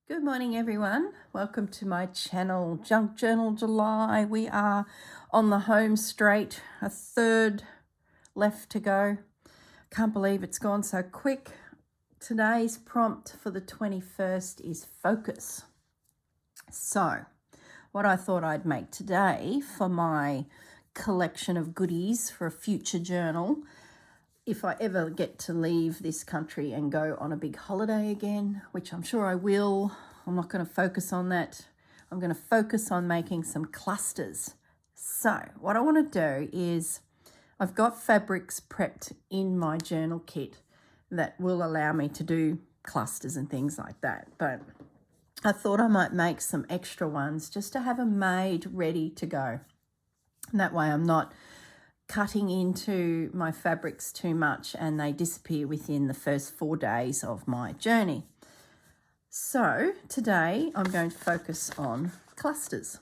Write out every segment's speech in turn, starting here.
Good morning, everyone. Welcome to my channel, Junk Journal July. We are on the home straight, a third left to go. Can't believe it's gone so quick. Today's prompt for the 21st is focus. So, what I thought I'd make today for my collection of goodies for a future journal, if I ever get to leave this country and go on a big holiday again, which I'm sure I will, I'm not going to focus on that. I'm going to focus on making some clusters. So what I want to do is, I've got fabrics prepped in my journal kit that will allow me to do clusters and things like that. But I thought I might make some extra ones just to have them made ready to go. And that way I'm not cutting into my fabrics too much and they disappear within the first 4 days of my journey. So today I'm going to focus on clusters.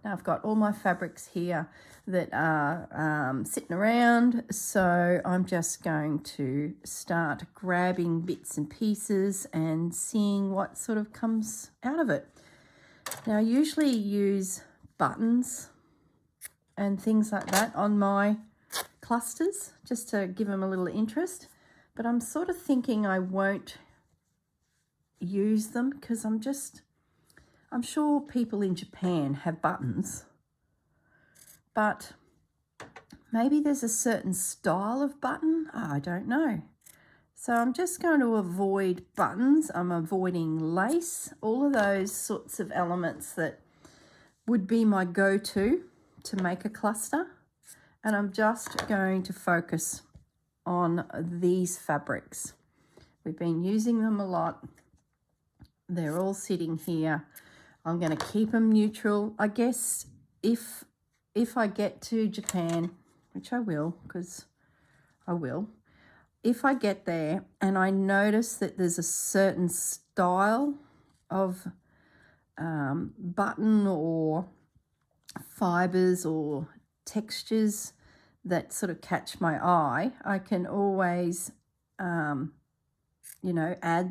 Now I've got all my fabrics here that are sitting around, so I'm just going to start grabbing bits and pieces and seeing what sort of comes out of it. Now I usually use buttons and things like that on my clusters just to give them a little interest, but I'm sort of thinking I won't use them because I'm sure people in Japan have buttons, but maybe there's a certain style of button. I don't know. So I'm just going to avoid buttons. I'm avoiding lace, all of those sorts of elements that would be my go-to to make a cluster. And I'm just going to focus on these fabrics. We've been using them a lot. They're all sitting here. I'm going to keep them neutral. I guess if I get to Japan, which I will, because I will, if I get there and I notice that there's a certain style of button or fibers or textures that sort of catch my eye, I can always, add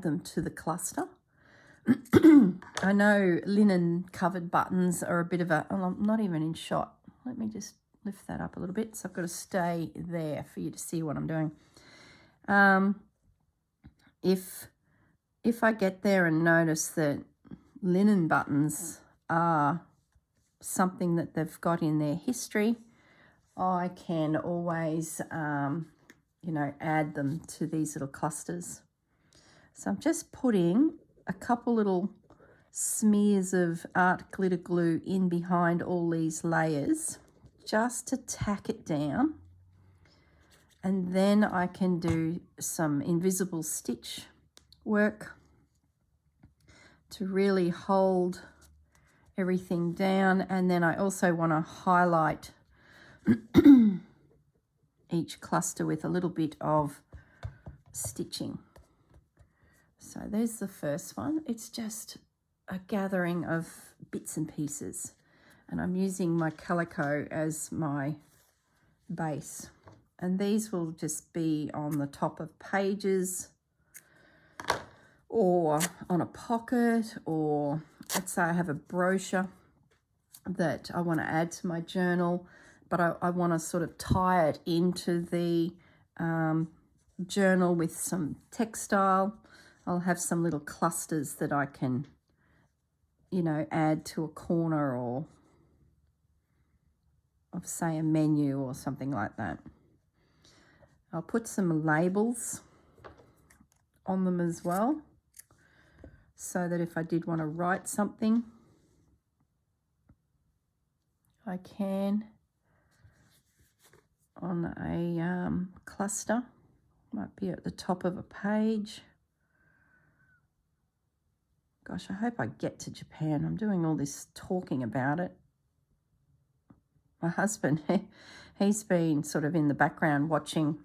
them to the cluster. I know linen covered buttons are a bit of a, I'm not even in shot. Let me just lift that up a little bit. So I've got to stay there for you to see what I'm doing. If I get there and notice that linen buttons are something that they've got in their history, I can always, add them to these little clusters. So I'm just putting a couple little smears of art glitter glue in behind all these layers just to tack it down. And then I can do some invisible stitch work to really hold everything down. And then I also want to highlight each cluster with a little bit of stitching. So there's the first one. It's just a gathering of bits and pieces, and I'm using my calico as my base, and these will just be on the top of pages or on a pocket, or let's say I have a brochure that I want to add to my journal, but I want to sort of tie it into the journal with some textile. I'll have some little clusters that I can, add to a corner or of, say, a menu or something like that. I'll put some labels on them as well, so that if I did want to write something, I can on a cluster. Might be at the top of a page. Gosh, I hope I get to Japan. I'm doing all this talking about it. My husband, he's been sort of in the background watching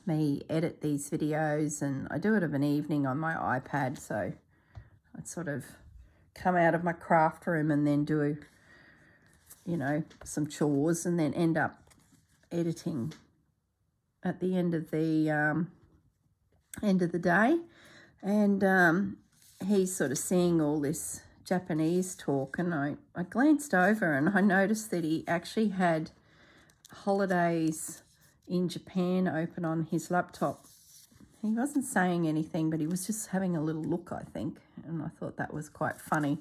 me edit these videos, and I do it of an evening on my iPad, so I sort of come out of my craft room and then do, some chores, and then end up editing at the end of the day. And he's sort of seeing all this Japanese talk, and I glanced over and I noticed that he actually had holidays in Japan open on his laptop. He wasn't saying anything, but he was just having a little look, I think, and I thought that was quite funny.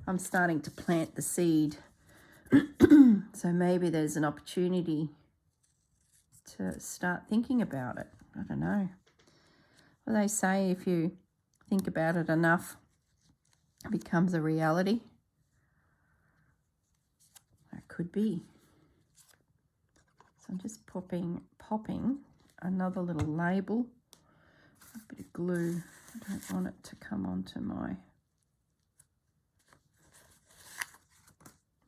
I'm starting to plant the seed, so maybe there's an opportunity to start thinking about it. I don't know. Well, they say if you think about it enough, it becomes a reality. That could be. So I'm just popping another little label, a bit of glue. I don't want it to come onto my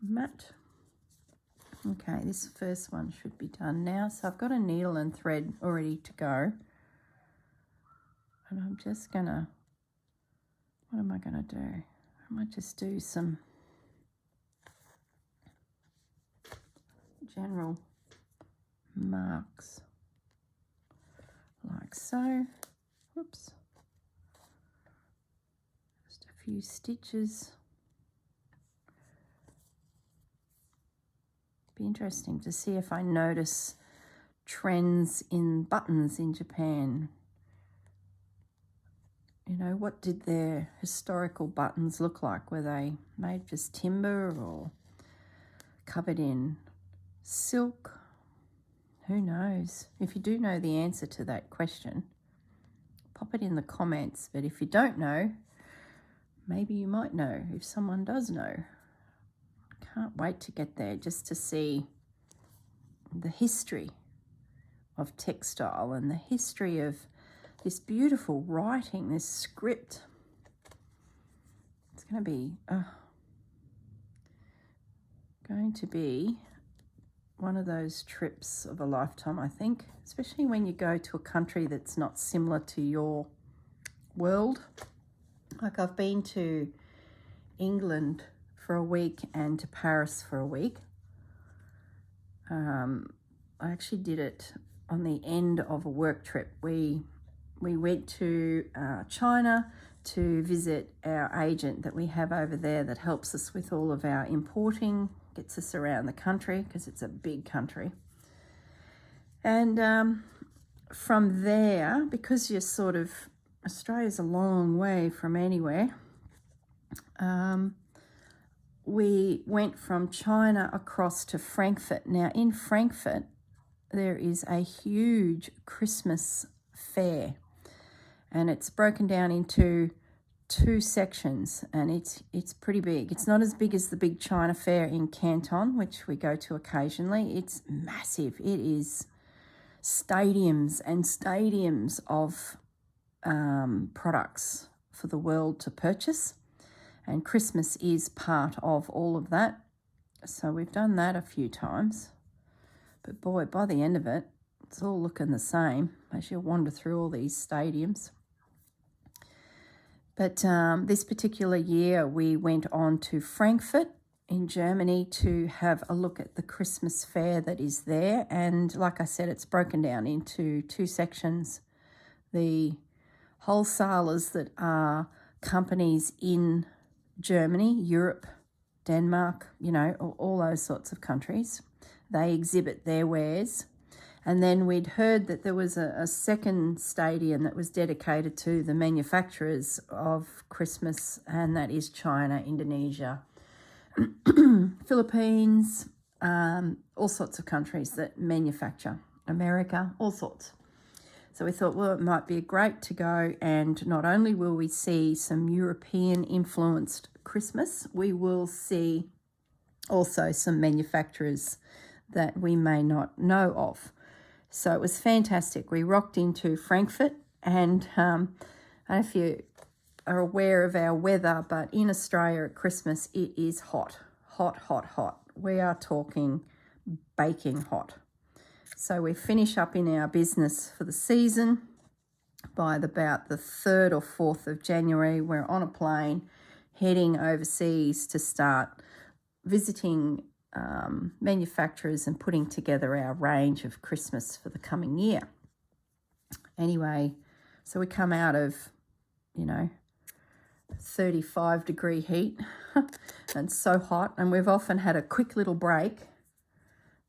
mat. Okay, this first one should be done now. So I've got a needle and thread already to go. And I'm just gonna, what am I gonna do? I might just do some general marks like so. Whoops. Just a few stitches. Be interesting to see if I notice trends in buttons in Japan. You know, what did their historical buttons look like? Were they made just timber or covered in silk? Who knows? If you do know the answer to that question, pop it in the comments. But if you don't know, maybe you might know if someone does know. Can't wait to get there just to see the history of textile and the history of this beautiful writing, this script. It's going to be one of those trips of a lifetime, I think, especially when you go to a country that's not similar to your world. Like I've been to England for a week and to Paris for a week. I actually did it on the end of a work trip. We went to China to visit our agent that we have over there that helps us with all of our importing, gets us around the country because it's a big country. And from there, because you're sort of, Australia's a long way from anywhere, we went from China across to Frankfurt. Now, in Frankfurt, there is a huge Christmas fair, and it's broken down into 2 sections, and it's pretty big. It's not as big as the big China fair in Canton, which we go to occasionally. It's massive. It is stadiums and stadiums of products for the world to purchase. And Christmas is part of all of that. So we've done that a few times. But boy, by the end of it, it's all looking the same as you wander through all these stadiums. But this particular year, we went on to Frankfurt in Germany to have a look at the Christmas fair that is there. And like I said, it's broken down into 2 sections. The wholesalers that are companies in Germany, Europe, Denmark, you know, all those sorts of countries. They exhibit their wares. And then we'd heard that there was a second stadium that was dedicated to the manufacturers of Christmas, and that is China, Indonesia, Philippines, all sorts of countries that manufacture, America, all sorts. So we thought, well, it might be great to go, and not only will we see some European-influenced Christmas, we will see also some manufacturers that we may not know of. So it was fantastic. We rocked into Frankfurt, and I don't know if you are aware of our weather, but in Australia at Christmas, it is hot, hot, hot, hot. We are talking baking hot. So we finish up in our business for the season by about the 3rd or 4th of January. We're on a plane heading overseas to start visiting manufacturers and putting together our range of Christmas for the coming year. Anyway, so we come out of, you know, 35-degree heat and so hot. And we've often had a quick little break,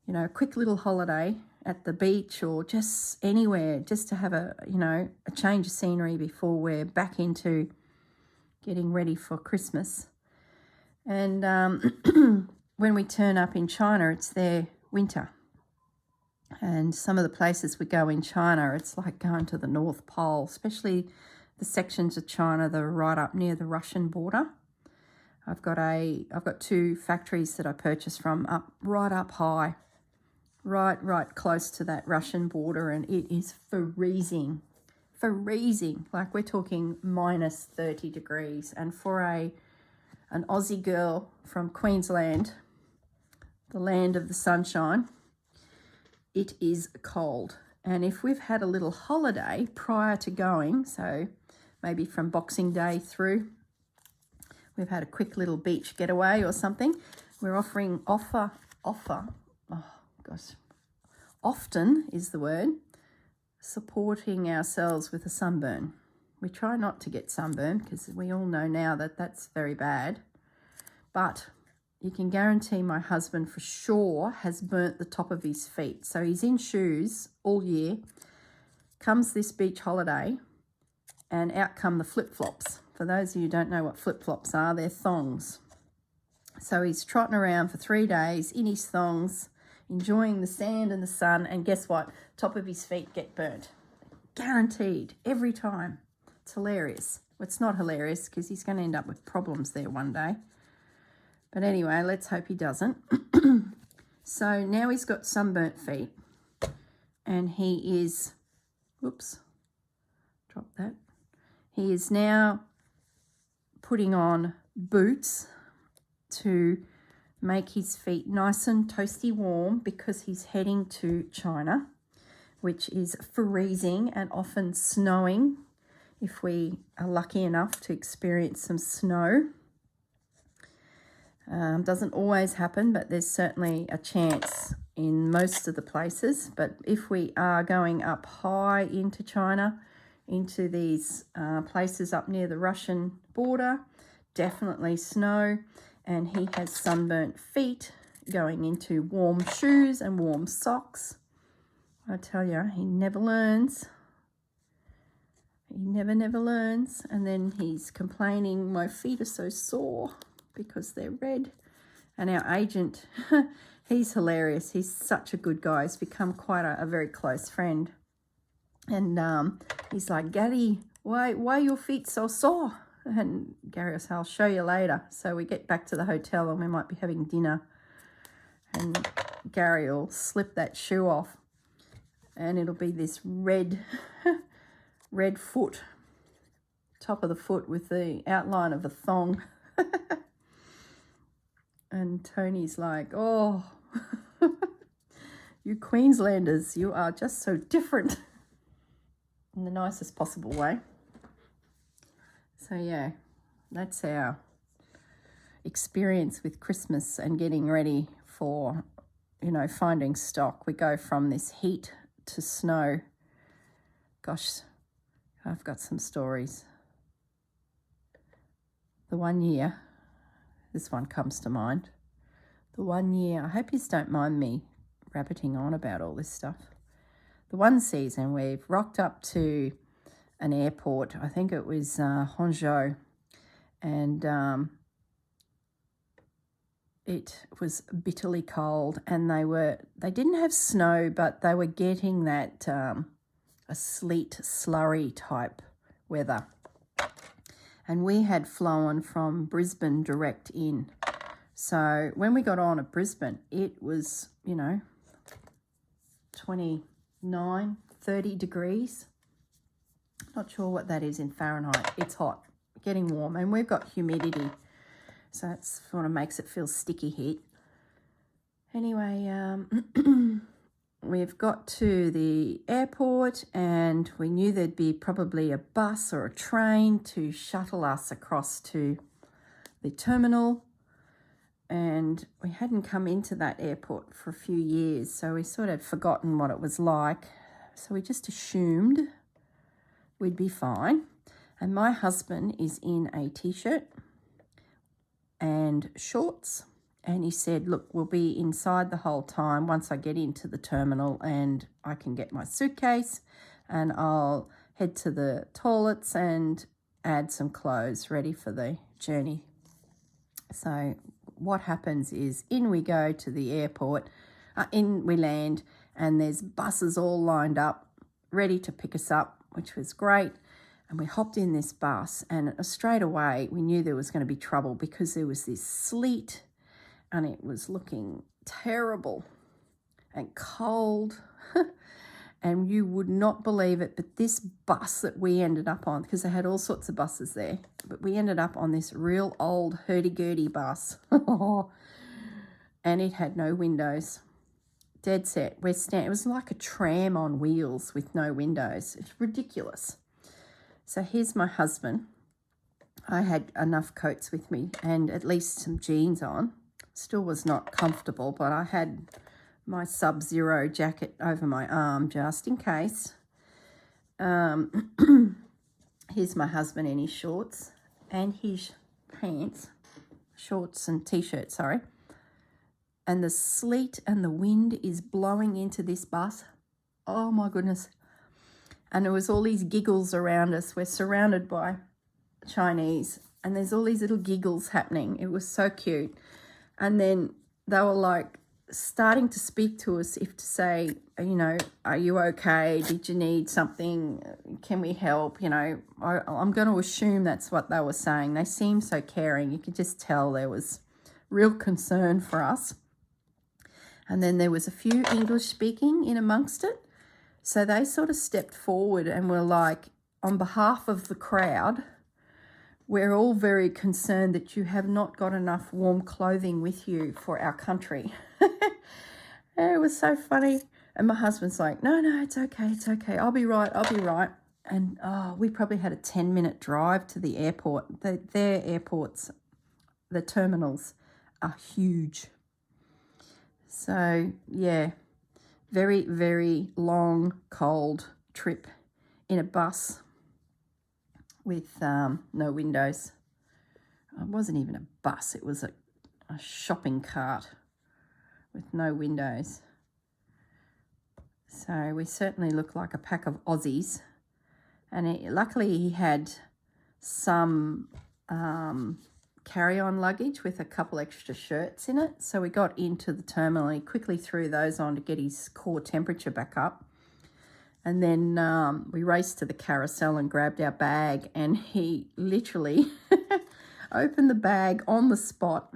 you know, a quick little holiday at the beach or just anywhere, just to have a, you know, a change of scenery before we're back into getting ready for Christmas. And when we turn up in China, it's their winter. And some of the places we go in China, it's like going to the North Pole, especially the sections of China that are right up near the Russian border. I've got 2 factories that I purchased from right up high, right close to that Russian border, and it is freezing. Like we're talking minus 30 degrees. And for an Aussie girl from Queensland, the land of the sunshine, it is cold. And if we've had a little holiday prior to going, so maybe from Boxing Day through, we've had a quick little beach getaway or something, we're often is the word, supporting ourselves with a sunburn. We try not to get sunburn because we all know now that that's very bad. But you can guarantee my husband for sure has burnt the top of his feet. So he's in shoes all year. Comes this beach holiday and out come the flip-flops. For those of you who don't know what flip-flops are, they're thongs. So he's trotting around for 3 days in his thongs, enjoying the sand and the sun, and guess what? Top of his feet get burnt. Guaranteed, every time. It's hilarious. Well, it's not hilarious because he's going to end up with problems there one day. But anyway, let's hope he doesn't. So now he's got sunburnt feet and he is, whoops, drop that. He is now putting on boots to make his feet nice and toasty warm because he's heading to China, which is freezing and often snowing if we are lucky enough to experience some snow. Doesn't always happen, but there's certainly a chance in most of the places. But if we are going up high into China, into these places up near the Russian border, definitely snow. And he has sunburnt feet going into warm shoes and warm socks. I tell you, he never learns. He never learns. And then he's complaining, my feet are so sore because they're red. And our agent, he's hilarious. He's such a good guy. He's become quite a very close friend. And he's like, Gary, why are your feet so sore? And Gary will say, I'll show you later. So we get back to the hotel and we might be having dinner. And Gary will slip that shoe off. And it'll be this red foot, top of the foot with the outline of a thong. And Tony's like, oh, you Queenslanders, you are just so different in the nicest possible way. So yeah, that's our experience with Christmas and getting ready for, you know, finding stock. We go from this heat to snow. Gosh, I've got some stories. The one year, this one comes to mind. The one year, I hope you don't mind me rabbiting on about all this stuff. The one season we've rocked up to an airport, I think it was Hangzhou, and it was bitterly cold, and they didn't have snow, but they were getting that a sleet, slurry type weather. And we had flown from Brisbane direct in. So when we got on at Brisbane, it was, 29, 30 degrees. Not sure what that is in Fahrenheit. It's hot, getting warm. And we've got humidity. So that's what makes it feel sticky heat. Anyway, we've got to the airport and we knew there'd be probably a bus or a train to shuttle us across to the terminal. And we hadn't come into that airport for a few years, so we sort of forgotten what it was like. So we just assumed we'd be fine. And my husband is in a t-shirt and shorts. And he said, look, we'll be inside the whole time once I get into the terminal and I can get my suitcase and I'll head to the toilets and add some clothes ready for the journey. So what happens is in we go to the airport, we land, and there's buses all lined up ready to pick us up, which was great. And we hopped in this bus, and straight away we knew there was going to be trouble because there was this sleet and it was looking terrible and cold. And you would not believe it, but this bus that we ended up on, because they had all sorts of buses there, but we ended up on this real old hurdy-gurdy bus. And it had no windows. Dead set. It was like a tram on wheels with no windows. It's ridiculous. So here's my husband. I had enough coats with me and at least some jeans on. Still was not comfortable, but I had my Sub-Zero jacket over my arm just in case. Here's my husband in his shorts and his pants, shorts and t-shirt, sorry. And the sleet and the wind is blowing into this bus. Oh my goodness. And there was all these giggles around us. We're surrounded by Chinese and there's all these little giggles happening. It was so cute. And then they were like starting to speak to us if to say, you know, are you okay? Did you need something? Can we help? You know, I'm going to assume that's what they were saying. They seemed so caring. You could just tell there was real concern for us. And then there was a few English speaking in amongst it. So they sort of stepped forward and were like, on behalf of the crowd, we're all very concerned that you have not got enough warm clothing with you for our country. It was so funny. And my husband's like, no, it's okay. I'll be right. And we probably had a 10-minute drive to the airport. Their airports, the terminals are huge. So, yeah, very, very long, cold trip in a bus with no windows. It wasn't even a bus. It was a shopping cart with no windows. So we certainly looked like a pack of Aussies. And luckily he had some carry-on luggage with a couple extra shirts in it. So we got into the terminal. He quickly threw those on to get his core temperature back up. And then we raced to the carousel and grabbed our bag. And he literally opened the bag on the spot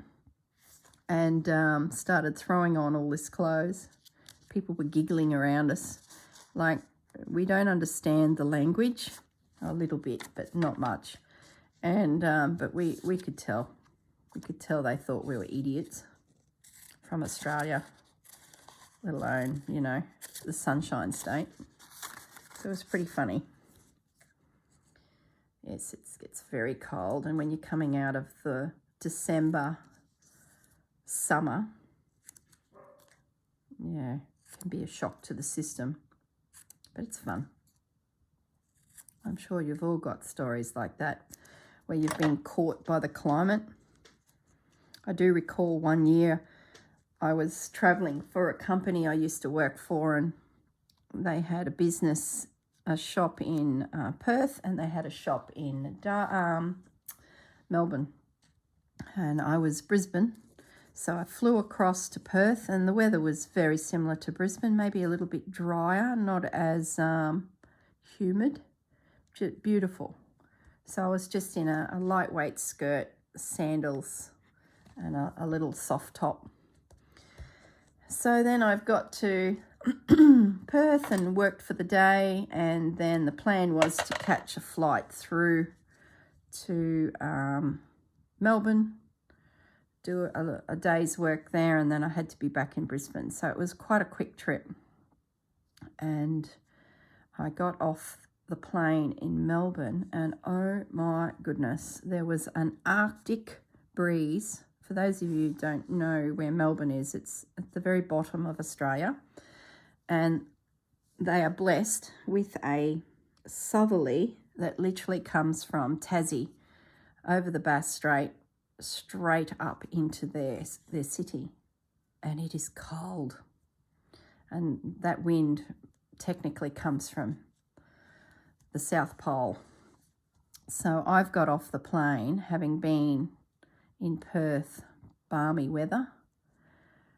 and started throwing on all this clothes. People were giggling around us. Like, we don't understand the language. A little bit, but not much. And but we could tell. We could tell they thought we were idiots from Australia, let alone, you know, the Sunshine State. So it was pretty funny. Yes, it gets very cold. And when you're coming out of the December summer, yeah, it can be a shock to the system. But it's fun. I'm sure you've all got stories like that where you've been caught by the climate. I do recall one year I was travelling for a company I used to work for, and they had a shop in Perth, and they had a shop in Melbourne. And I was Brisbane. So I flew across to Perth, and the weather was very similar to Brisbane, maybe a little bit drier, not as humid. Beautiful. So I was just in a lightweight skirt, sandals, and a little soft top. So then I've got to Perth and worked for the day, and then the plan was to catch a flight through to Melbourne, do a day's work there, and then I had to be back in Brisbane. So it was quite a quick trip. And I got off the plane in Melbourne, and oh my goodness, there was an Arctic breeze. For those of you who don't know where Melbourne is, it's at the very bottom of Australia, and they are blessed with a southerly that literally comes from Tassie over the Bass Strait straight up into their city, and it is cold, and that wind technically comes from the South Pole. So I've got off the plane, having been in Perth, balmy weather,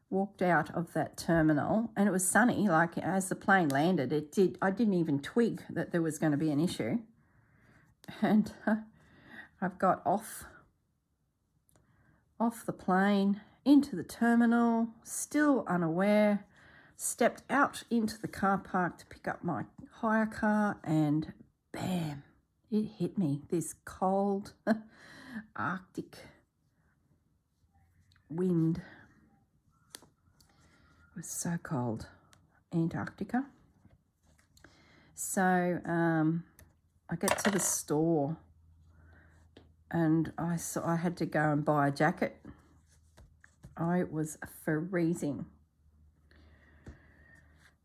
walked out of that terminal, and it was sunny. Like, as the plane landed, I didn't even twig that there was going to be an issue. And I've got off the plane, into the terminal, still unaware, stepped out into the car park to pick up my hire car, and bam, it hit me. This cold Arctic wind. It was so cold. Antarctica. So I get to the store, and I had to go and buy a jacket. I was freezing.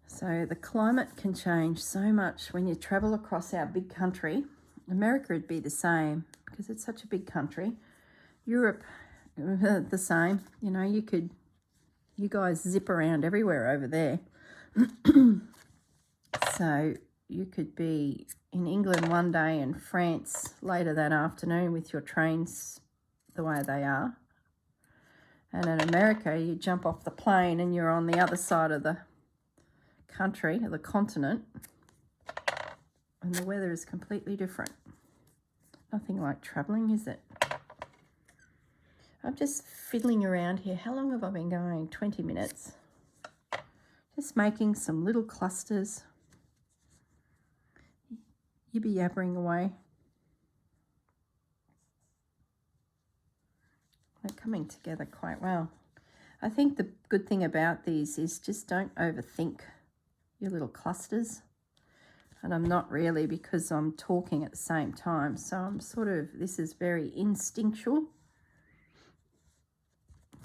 So the climate can change so much when you travel across our big country. America would be the same because it's such a big country. Europe, the same. You know, you guys zip around everywhere over there. So you could be in England one day and France later that afternoon with your trains the way they are. And in America, you jump off the plane and you're on the other side of the country, or the continent, and the weather is completely different. Nothing like travelling, is it? I'm just fiddling around here. How long have I been going? 20 minutes. Just making some little clusters. You be yabbering away. They're coming together quite well. I think the good thing about these is just don't overthink your little clusters. And I'm not really, because I'm talking at the same time. So I'm sort of, this is very instinctual.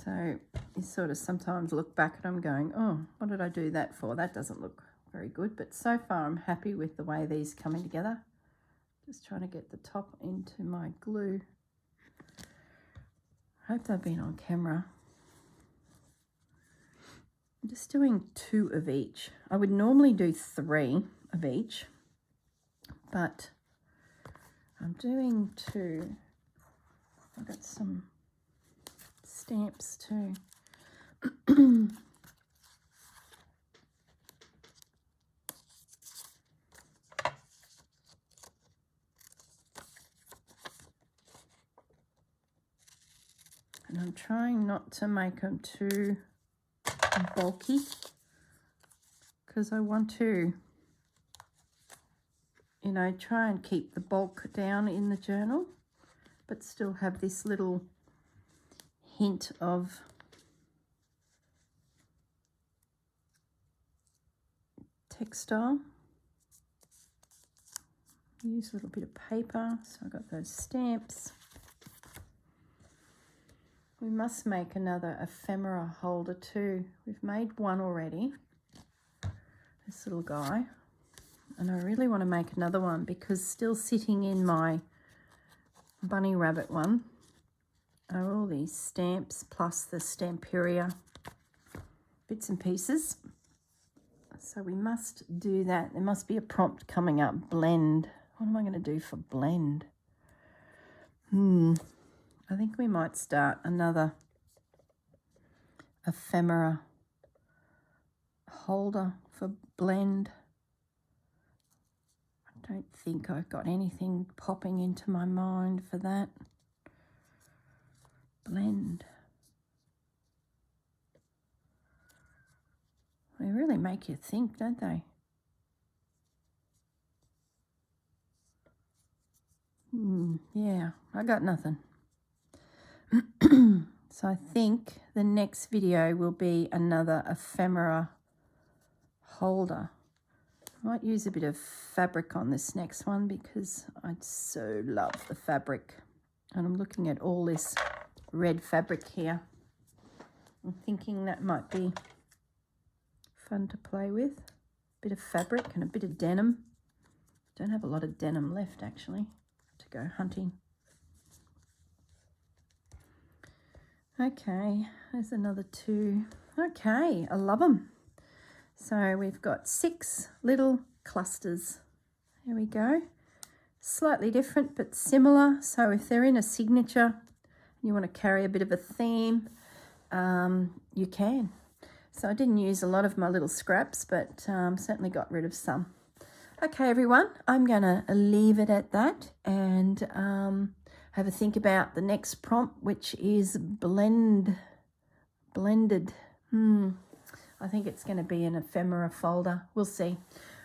So you sort of sometimes look back and I'm going, oh, what did I do that for? That doesn't look very good. But so far I'm happy with the way these are coming together. Just trying to get the top into my glue. I hope they've been on camera. I'm just doing 2 of each. I would normally do 3 of each, but I'm doing 2. I've got some stamps too. And I'm trying not to make them too bulky, because I want to, you know, try and keep the bulk down in the journal, but still have this little hint of textile. Use a little bit of paper, so I've got those stamps. We must make another ephemera holder too. We've made one already, this little guy, and I really want to make another one because still sitting in my bunny rabbit one are all these stamps plus the Stamperia bits and pieces. So we must do that. There must be a prompt coming up. Blend. What am I going to do for blend? I think we might start another ephemera holder for blend. I don't think I've got anything popping into my mind for that. Blend. They really make you think, don't they? Yeah, I got nothing. So I think the next video will be another ephemera holder. I might use a bit of fabric on this next one because I so love the fabric. And I'm looking at all this red fabric here. I'm thinking that might be fun to play with. A bit of fabric and a bit of denim. Don't have a lot of denim left actually to go hunting. Okay, there's another 2. Okay, I love them. So we've got 6 little clusters. There we go. Slightly different but similar. So if they're in a signature, you want to carry a bit of a theme, you can. So I didn't use a lot of my little scraps, but certainly got rid of some. Okay, everyone, I'm going to leave it at that and have a think about the next prompt, which is blended. I think it's going to be an ephemera folder. We'll see.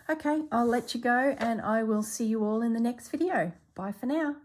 Okay, I'll let you go and I will see you all in the next video. Bye for now.